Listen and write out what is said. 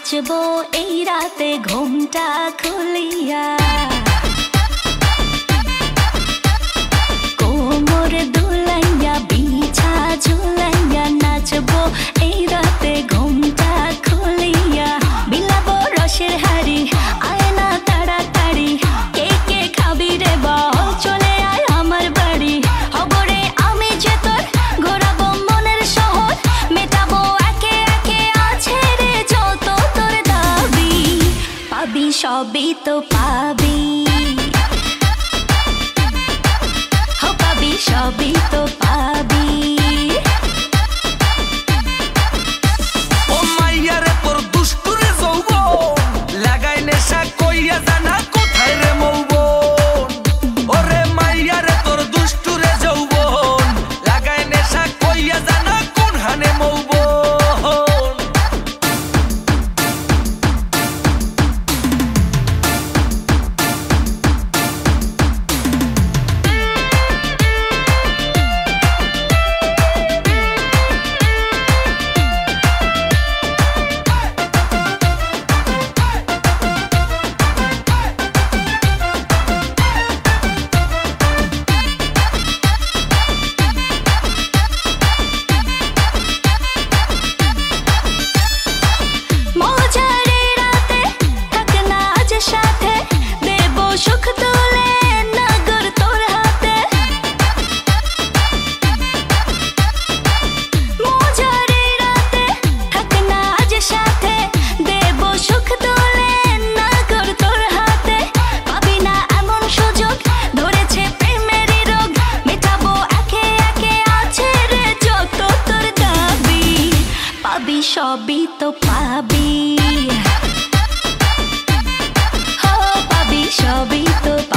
নাচবো এই রাতে ঘুমটা খুলিয়া, কোমর দুলাইয়া বিছা ঝুলাইয়া নাচবো এই রাতে ঘুমটা খুলিয়া। বিলাবো রসের হাড়ি আয় না তাড়াতাড়ি, কে কে খাবি রে বল চলে আয় আমার বাড়ি। হবরে আমি যে তোর ঘোরাবো মনের শহর, মেটাবো একে একে আছে রে যত তোর দাবি। পাবি সবই তো পাবি, পাবি সবই তো পাবি। ও মাইয়া রে তোর দুষ্টুরে যৌবন, লাগাই নেশা কইয়া জানা কোথায় রে মৌবন। ওরে মাইয়া রে তোর দুষ্টুরে যৌবন, লাগাই নেশা কইয়া জানা কোন হানে মৌবন। সবই তো পাবি, পাবি সবই তো পাবি।